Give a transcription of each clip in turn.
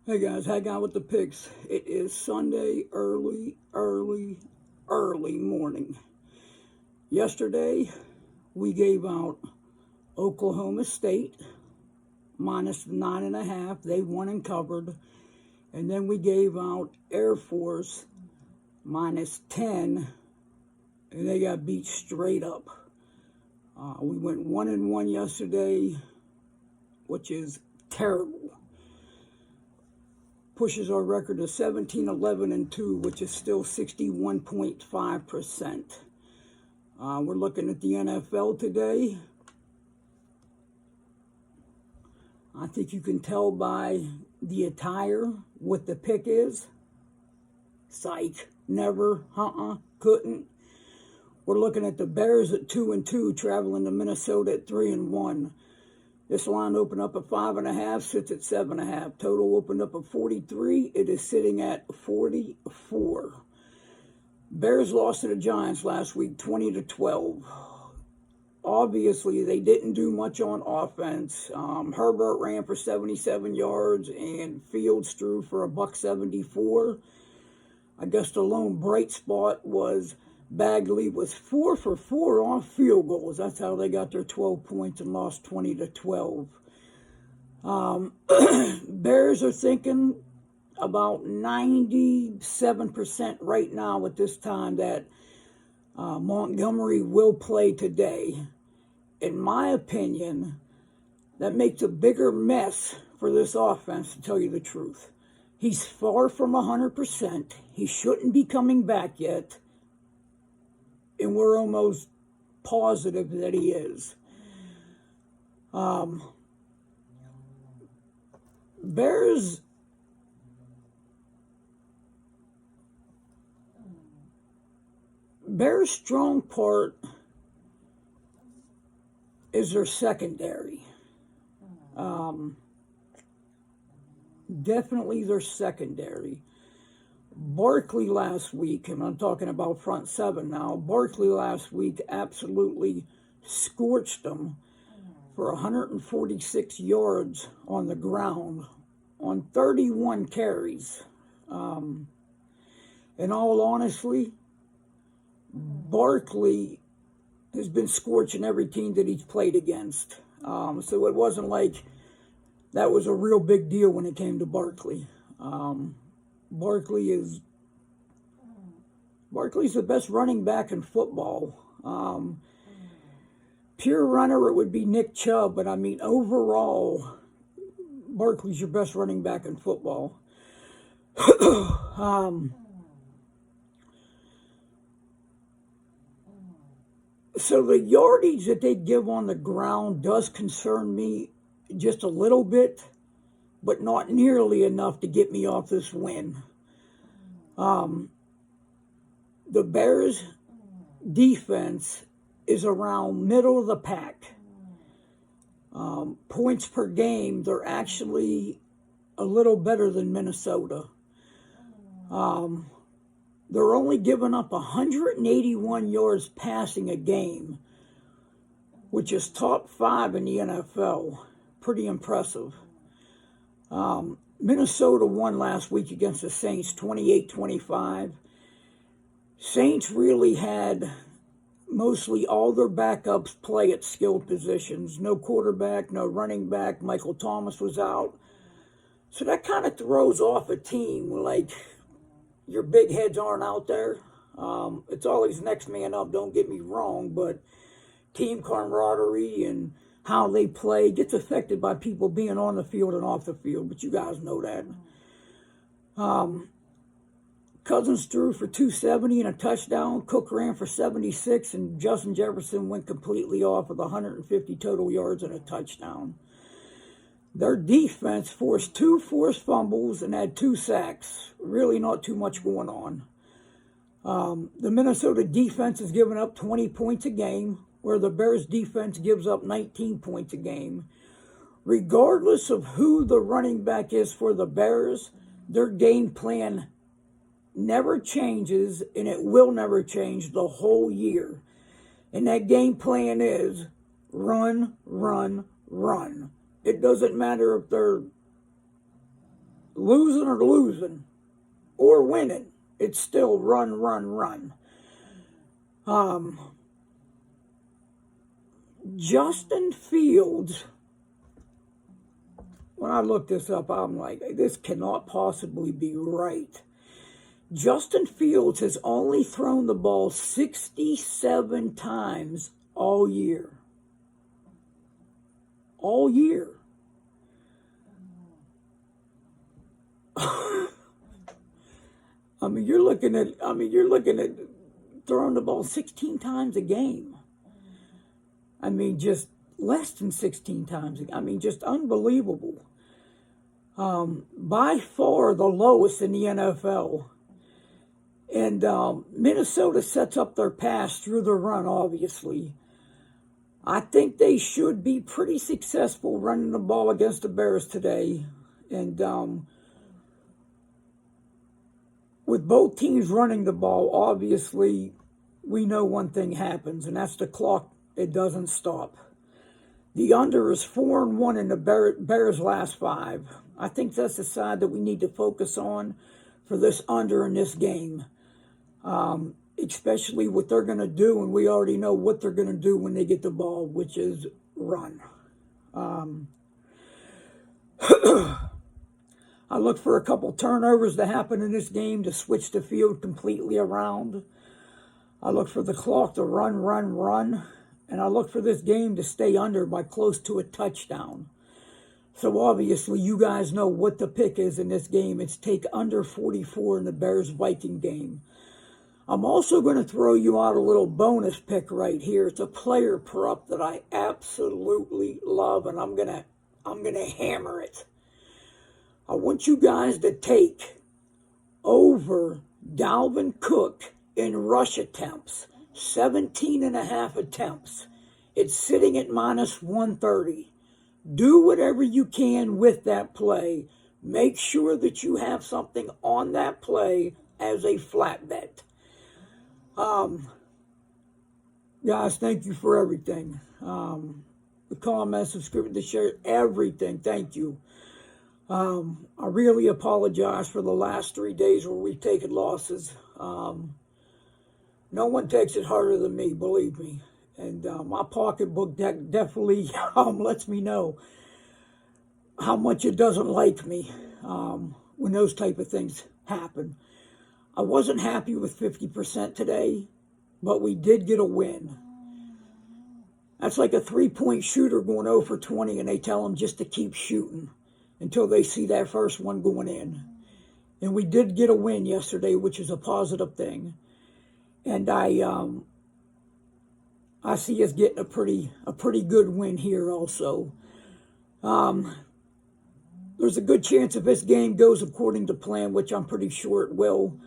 Hey guys, hang out with the picks. It is Sunday early morning. Yesterday, we gave out Oklahoma State minus 9.5. They won and covered. And then we gave out Air Force minus 10. And they got beat straight up. We went 1-1 yesterday, which is terrible. Pushes our record to 17-11-2, which is still 61.5%. We're looking at the NFL today. I think you can tell by the attire what the pick is. Psych, never, couldn't. We're looking at the Bears at 2-2, traveling to Minnesota at 3-1. This line opened up at 5.5, sits at 7.5. Total opened up at 43. It is sitting at 44. Bears lost to the Giants last week, 20-12. Obviously, they didn't do much on offense. Herbert ran for 77 yards, and Fields threw for $174. I guess the lone bright spot was Bagley was 4 for 4 on field goals. That's how they got their 12 points and lost 20-12. Bears are thinking about 97% right now at this time that Montgomery will play today. In my opinion, that makes a bigger mess for this offense, to tell you the truth. He's far from 100%. He shouldn't be coming back yet. And we're almost positive that he is. Bears strong part is their secondary. Definitely their secondary. Barkley last week, and I'm talking about front seven now, Barkley last week absolutely scorched them for 146 yards on the ground on 31 carries. In all honesty, Barkley has been scorching every team that he's played against. So it wasn't like that was a real big deal when it came to Barkley. Barkley's the best running back in football. Pure runner, it would be Nick Chubb, but I mean, overall, Barkley's your best running back in football. So the yardage that they give on the ground does concern me just a little bit, but not nearly enough to get me off this win. The Bears' defense is around middle of the pack. Points per game, they're actually a little better than Minnesota. They're only giving up 181 yards passing a game, which is top 5 in the NFL. Pretty impressive. Minnesota won last week against the Saints 28-25. Saints really had mostly all their backups play at skilled positions. No quarterback, no running back. Michael Thomas was out. So that kind of throws off a team. Like, your big heads aren't out there. It's always next man up, don't get me wrong, but team camaraderie and how they play gets affected by people being on the field and off the field, but you guys know that. Cousins threw for 270 and a touchdown. Cook ran for 76, and Justin Jefferson went completely off with 150 total yards and a touchdown. Their defense forced 2 forced fumbles and had 2 sacks. Really not too much going on. The Minnesota defense has given up 20 points a game, where the Bears defense gives up 19 points a game. Regardless of who the running back is for the Bears, their game plan never changes, and it will never change the whole year. And that game plan is run, run, run. It doesn't matter if they're losing or losing or winning, it's still run, run, run. Justin Fields, when I looked this up, I'm like, this cannot possibly be right. Justin Fields has only thrown the ball 67 times all year. All year. You're looking at throwing the ball 16 times a game. Just less than 16 times. Just unbelievable. By far the lowest in the NFL. And Minnesota sets up their pass through the run, obviously. I think they should be pretty successful running the ball against the Bears today. And with both teams running the ball, obviously, we know one thing happens, and that's the clock. It doesn't stop. The under is 4-1 in the Bears' last 5. I think that's the side that we need to focus on for this under in this game. Especially what they're going to do, and we already know what they're going to do when they get the ball, which is run. I look for a couple turnovers to happen in this game to switch the field completely around. I look for the clock to run. And I look for this game to stay under by close to a touchdown. So obviously you guys know what the pick is in this game. It's take under 44 in the Bears-Viking game. I'm also going to throw you out a little bonus pick right here. It's a player prop that I absolutely love, and I'm gonna hammer it. I want you guys to take over Dalvin Cook in rush attempts. 17.5 attempts. It's sitting at minus 130. Do whatever you can with that play. Make sure that you have something on that play as a flat bet. Guys, thank you for everything. The comments, subscribe, the share, everything. Thank you. I really apologize for the last 3 days where we've taken losses. No one takes it harder than me, believe me. And my pocketbook definitely lets me know how much it doesn't like me when those type of things happen. I wasn't happy with 50% today, but we did get a win. That's like a 3-point shooter going 0 for 20, and they tell them just to keep shooting until they see that first one going in. And we did get a win yesterday, which is a positive thing. And I see us getting a pretty good win here also. There's a good chance if this game goes according to plan, which I'm pretty sure it will.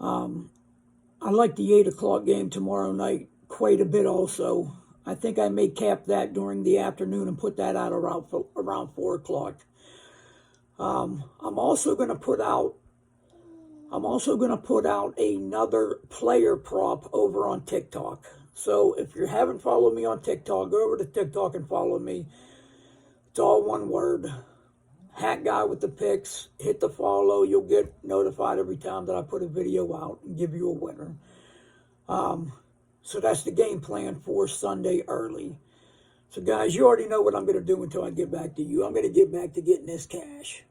I like the 8 o'clock game tomorrow night quite a bit also. I think I may cap that during the afternoon and put that out around 4 o'clock. I'm also going to put out another player prop over on TikTok. So if you haven't followed me on TikTok, go over to TikTok and follow me. It's all one word. Hat Guy with the Picks. Hit the follow. You'll get notified every time that I put a video out and give you a winner. So that's the game plan for Sunday early. So guys, you already know what I'm going to do until I get back to you. I'm going to get back to getting this cash.